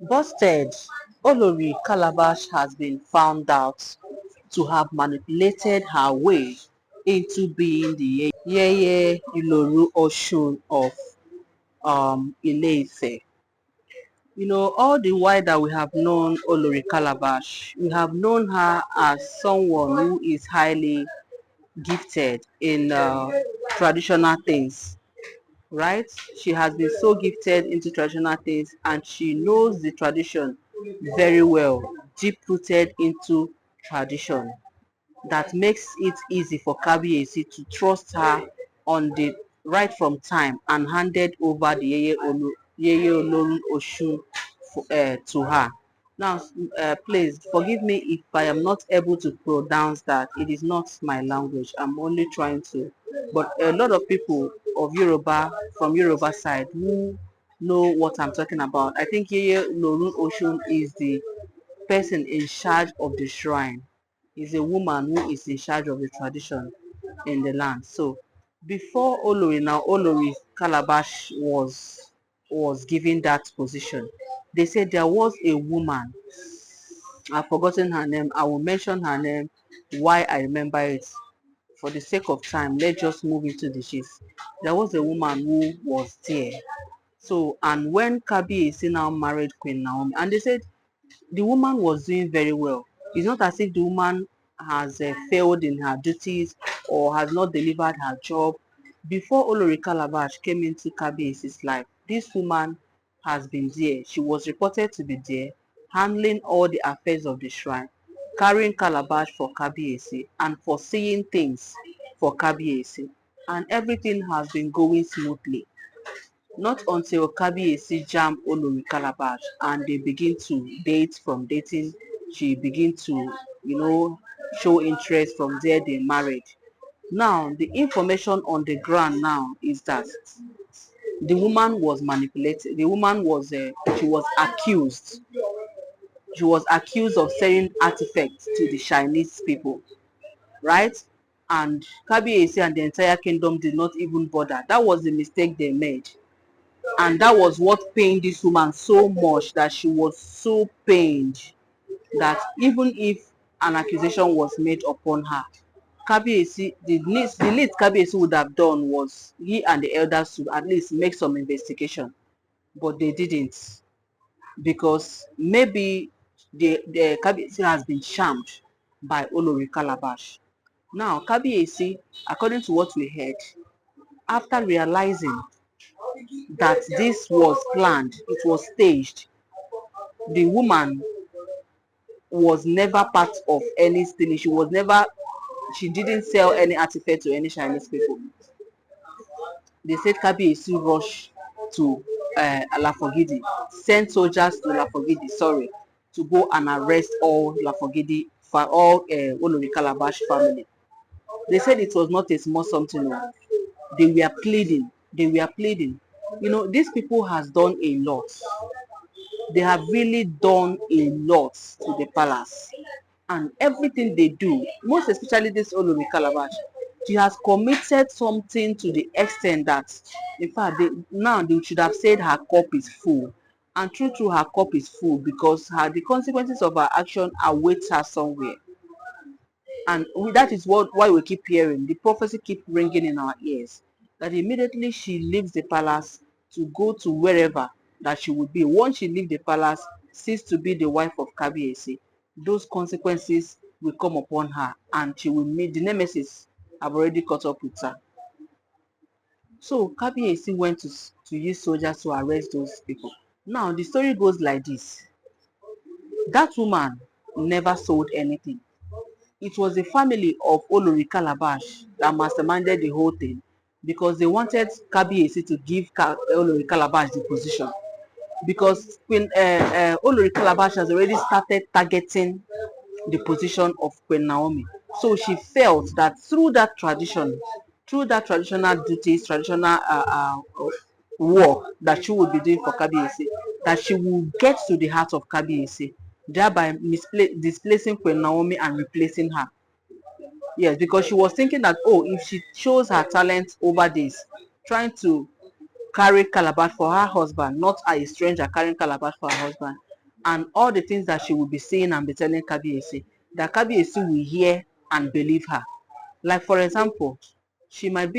Busted. Olori Calabash has been found out to have manipulated her way into being the Yeye Iloru Oshun of Ile-Ife. You know, all the while that we have known Olori Calabash, we have known her as someone who is highly gifted in traditional things, right? She has been so gifted into traditional things and she knows the tradition very well, deep rooted into tradition. That makes it easy for Kabiyesi to trust her on the right from time and handed over the Yeye Olorun Oshun to her. Now, please forgive me if I am not able to pronounce that. It is not my language. I'm only trying to. But a lot of people of Yoruba, from Yoruba side, who know what I'm talking about. I think Yeye Olorun Oshun is the person in charge of the shrine, is a woman who is in charge of the tradition in the land. So before Olori Calabash was given that position, they said there was a woman. I've forgotten her name. I will mention her name. Why I remember it. For the sake of time, let's just move into the gist. There was a woman who was there. So, and when Kabiyesi now married Queen Naomi, and they said the woman was doing very well. It's not as if the woman has failed in her duties or has not delivered her job. Before Olori Calabash came into Kabiyesi's life, this woman has been there. She was reported to be there, handling all the affairs of the shrine, carrying calabash for Kabiyesi and foreseeing things for Kabiyesi. And everything has been going smoothly. Not until Kabiyesi jam Olori Calabash and they begin to date. From dating, she begin to, show interest. From there, they married. Now, the information on the ground now is that the woman was manipulated. The woman was, she was accused. She was accused of selling artifacts to the Chinese people, right? And Kabiyesi and the entire kingdom did not even bother. That was the mistake they made. And that was what pained this woman so much, that she was so pained that even if an accusation was made upon her, Kabiyesi, the least Kabiyesi would have done was he and the elders to at least make some investigation, but they didn't, because maybe the Kabiyesi has been charmed by Olori Calabash. Now Kabiyesi, according to what we heard, after realizing that this was planned, it was staged, the woman was never part of any stealing. She didn't sell any artifact to any Chinese people. They said Kabiyesi rushed to Lafogidi, sent soldiers to Lafogidi, sorry, to go and arrest all Lafogidi, for all Olori Calabash family. They said it was not a small something. No. They were pleading. They were pleading. You know, these people has done a lot. They have really done a lot to the palace, and everything they do, most especially this Olori Calabash, she has committed something to the extent that, in fact, they should have said her cup is full. And true, her cup is full, because the consequences of her action await her somewhere. And that is why we keep hearing the prophecy keep ringing in our ears, that immediately she leaves the palace to go to wherever that she would be. Once she leaves the palace, cease to be the wife of Kabiyesi, those consequences will come upon her, and she will meet the nemesis have already caught up with her. So Kabiyesi went to use soldiers to arrest those people. Now the story goes like this: that woman never sold anything. It was the family of Olori Calabash that masterminded the whole thing, because they wanted Kabiyesi to give Olori Calabash the position, because Queen Olori Calabash has already started targeting the position of Queen Naomi. So she felt that through that tradition, through that traditional duties, traditional work that she would be doing for Kabiyesi, that she will get to the heart of Kabiyesi, thereby displacing Queen Naomi and replacing her. Yes, because she was thinking that, oh, if she shows her talent over this, trying to carry calabash for her husband, not a stranger carrying calabash for her husband, and all the things that she will be saying and be telling Kabiyesi, that Kabiyesi will hear and believe her. Like for example, she might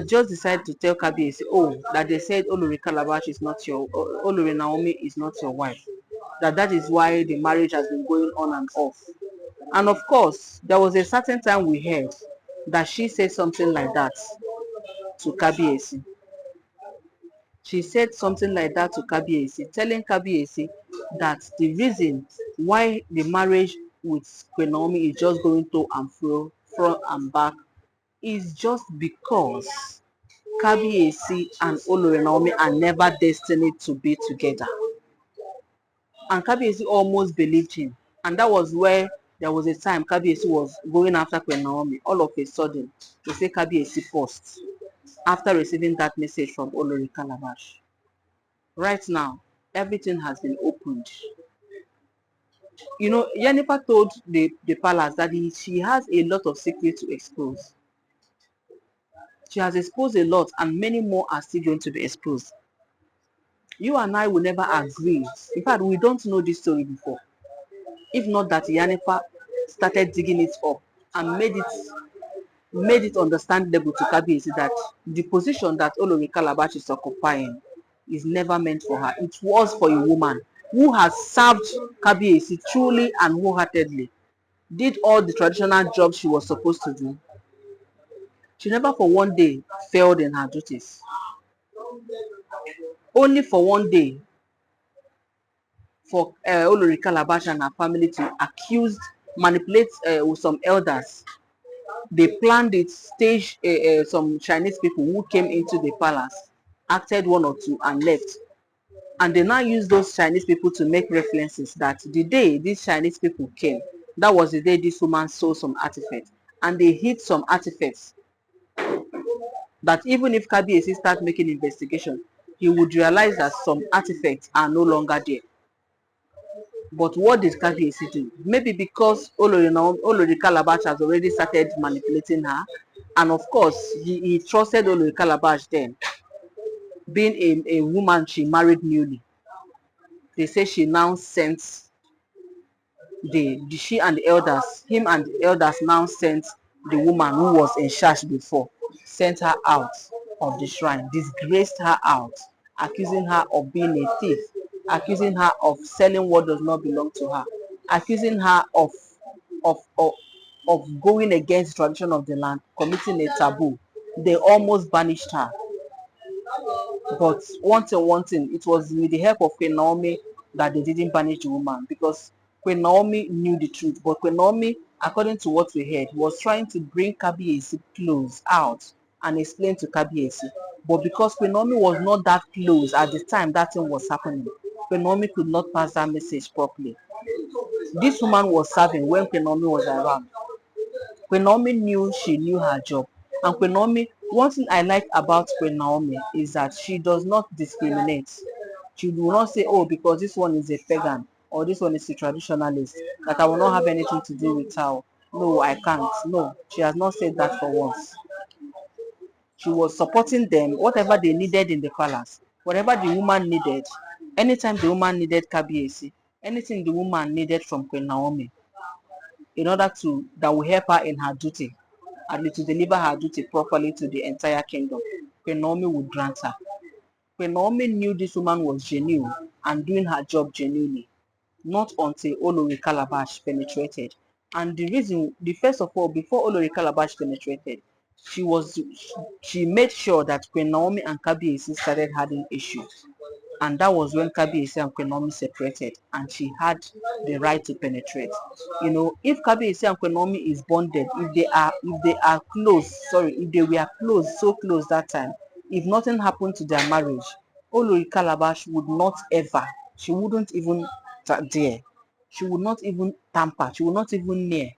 just decide to tell Kabiyesi, oh, that they said Olori Calabash is not your Olori Naomi is not your wife. That is why the marriage has been going on and off. And of course, there was a certain time we heard that she said something like that to Kabiyesi. She said something like that to Kabiyesi, telling Kabiyesi that the reason why the marriage with Queen Naomi is just going to and fro, front and back, is just because Kabiyesi and Olori Naomi are never destined to be together. And Kabiyesi almost believed him. And that was where there was a time Kabiyesi was going after Queen Naomi. All of a sudden, they say Kabiyesi paused after receiving that message from Olori Calabash. Right now, everything has been opened. Yenifa told the palace that she has a lot of secrets to expose. She has exposed a lot, and many more are still going to be exposed. You and I will never agree. In fact, we don't know this story before. If not that Yanifa started digging it up and made it understandable to Kabiyesi that the position that Olori Calabash is occupying is never meant for her. It was for a woman who has served Kabiyesi truly and wholeheartedly, did all the traditional jobs she was supposed to do. She never for one day failed in her duties. Only for one day for Olori Calabash and her family to manipulate with some elders. They planned it, staged some Chinese people who came into the palace, acted one or two and left. And they now use those Chinese people to make references that the day these Chinese people came, that was the day this woman saw some artifacts. And they hid some artifacts that even if Kabiyesi starts making investigation, he would realize that some artifacts are no longer there. But what did Kabiyesi do? Maybe because Olori Calabash has already started manipulating her, and of course he trusted Olori Calabash then, being a woman she married newly. They say she now sent she and the elders, him and the elders now sent the woman who was in charge before, sent her out of the shrine, disgraced her out, accusing her of being a thief, accusing her of selling what does not belong to her, accusing her of of, of going against the tradition of the land, committing a taboo. They almost banished her. But one thing, it was with the help of Queen Naomi that they didn't banish the woman, because Queen Naomi knew the truth. But Queen Naomi, according to what we heard, was trying to bring Kabiyesi close out and explain to Kabiyesi. But because Queen Naomi was not that close at the time that thing was happening, Queen Naomi could not pass that message properly. This woman was serving when Queen Naomi was around. Queen Naomi knew she knew her job. And Queen Naomi, one thing I like about Queen Naomi is that she does not discriminate. She will not say, oh, because this one is a pagan or this one is a traditionalist, that I will not have anything to do with her. No, I can't. No, she has not said that for once. She was supporting them, whatever they needed in the palace, whatever the woman needed, anytime the woman needed Kabiyesi, anything the woman needed from Queen Naomi, in order to that will help her in her duty and to deliver her duty properly to the entire kingdom, Queen Naomi would grant her. Queen Naomi knew this woman was genuine and doing her job genuinely, not until Olori Calabash penetrated. And the reason, the first of all, before Olori Calabash penetrated, she was she made sure that Queen Naomi and Kabiyesi started having issues. And that was when Kabiyesi and Queen Naomi separated, and she had the right to penetrate. If Kabiyesi and Queen Naomi is bonded, if they are close, sorry, if they were close, so close that time, if nothing happened to their marriage, Olori Calabash would not ever, she wouldn't even dare, she would not even tamper, she would not even near.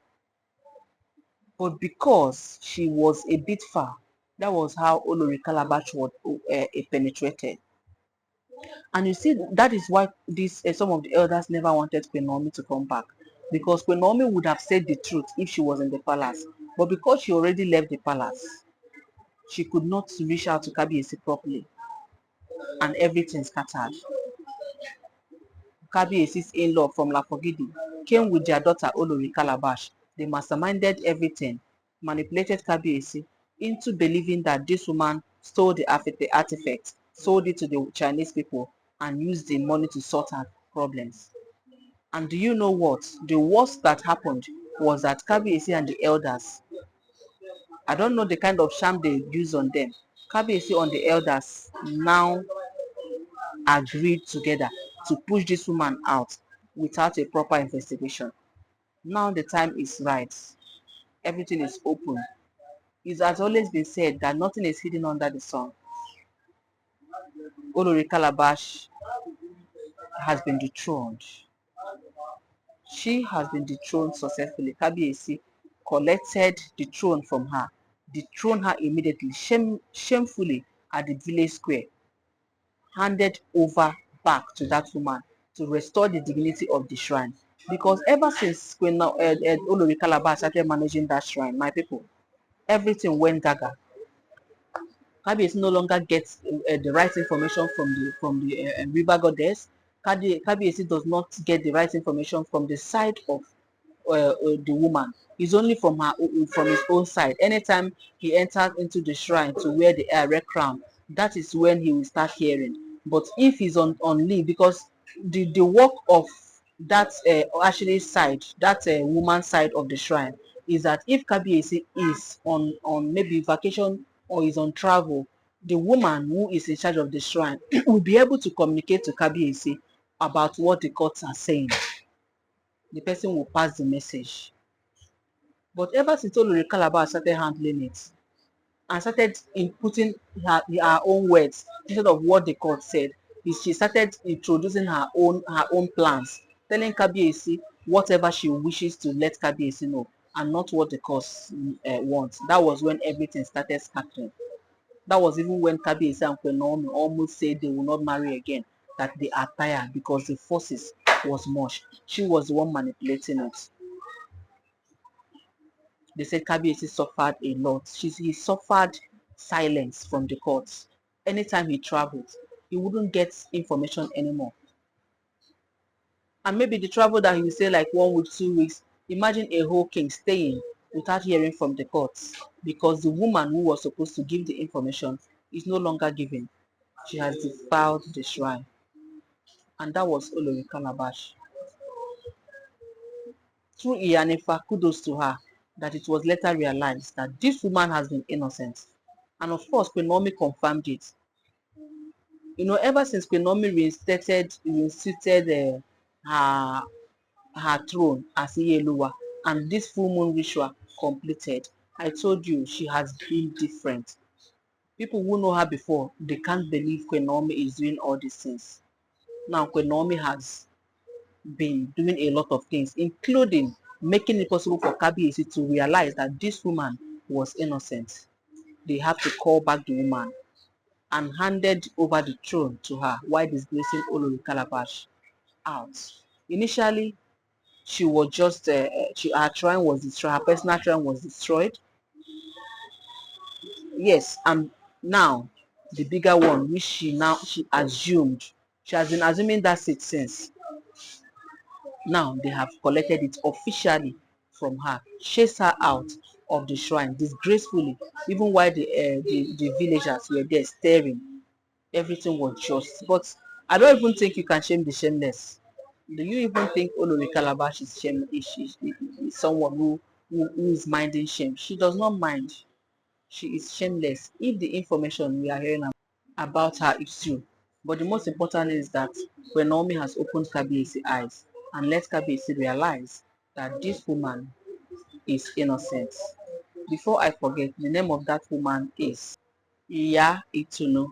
But because she was a bit far, that was how Olori Calabash was penetrated. And you see, that is why some of the elders never wanted Queen Naomi to come back, because Queen Naomi would have said the truth if she was in the palace. But because she already left the palace, she could not reach out to Kabiyesi properly, and everything scattered. Kabiesi's in-law from Lafogidi, came with their daughter Olori Calabash. They masterminded everything, manipulated Kabiesi into believing that this woman stole the artifact, sold it to the Chinese people, and used the money to sort out problems. And do you know what? The worst that happened was that Kabiesi and the elders, I don't know the kind of sham they used on them. Kabiesi on the elders now agreed together to push this woman out without a proper investigation. Now the time is right. Everything is open. It has always been said that nothing is hidden under the sun. Olori Calabash has been dethroned. She has been dethroned successfully. Kabiesi collected the throne from her, dethroned her immediately, shamefully at the village square, handed over back to that woman to restore the dignity of the shrine. Because ever since Queen Olori Calabash started managing that shrine, my people, everything went gaga. Kabiyesi no longer gets the right information from the river goddess. Kabiyesi does not get the right information from the side of the woman. It's only from his own side. Anytime he enters into the shrine to wear the red crown, that is when he will start hearing. But if he's on leave, because the work of that actually side, that woman side of the shrine, is that if Kabiyesi is on maybe vacation or is on travel, the woman who is in charge of the shrine will be able to communicate to Kabiyesi about what the courts are saying. The person will pass the message. But ever since Olori Calabash started handling it and started inputting her own words instead of what the court said, she started introducing her own plans, telling Kabiyesi whatever she wishes to let Kabiyesi know and not what the court wants. That was when everything started scattering. That was even when Kabiyesi and Queen Naomi almost said they will not marry again, that they are tired because the forces was much. She was the one manipulating it. They said Kabiyesi suffered a lot. He suffered silence from the courts. Anytime he traveled, he wouldn't get information anymore. And maybe the travel that he would say like 1 week, 2 weeks, imagine a whole king staying without hearing from the courts because the woman who was supposed to give the information is no longer giving. She has defiled the shrine. And that was Olori Calabash. Through Iyanifa, kudos to her, that it was later realized that this woman has been innocent. And of course, Queen Naomi confirmed it. Ever since Queen Naomi reinstated her, her throne as Iyeluwa and this full moon ritual completed, I told you she has been different. People who know her before, they can't believe Queen Naomi is doing all these things. Now, Queen Naomi has been doing a lot of things, including making it possible for Kabiyesi to realize that this woman was innocent. They have to call back the woman and handed over the throne to her while disgracing Olori Calabash out. Initially, she was just her shrine was destroyed, her personal shrine was destroyed. Yes, and now the bigger one, which she assumed, she has been assuming that seat since. Now they have collected it officially from her, chased her out of the shrine disgracefully, even while the villagers were there staring. Everything was just. But I don't even think you can shame the shameless. Do you even think Olori Calabash is is someone who is minding shame? She does not mind. She is shameless. If the information we are hearing about her is true, but the most important is that when Naomi has opened Kabiyesi eyes and let Kabiyesi realize that this woman is innocent. Before I forget, the name of that woman is Iya Itunu.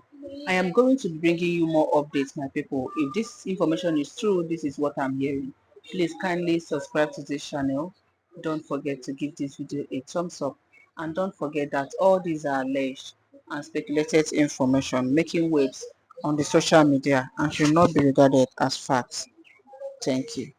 I am going to be bringing you more updates, my people. If this information is true, this is what I'm hearing. Please kindly subscribe to this channel. Don't forget to give this video a thumbs up. And don't forget that all these are alleged and speculated information making waves on the social media and should not be regarded as facts. Thank you.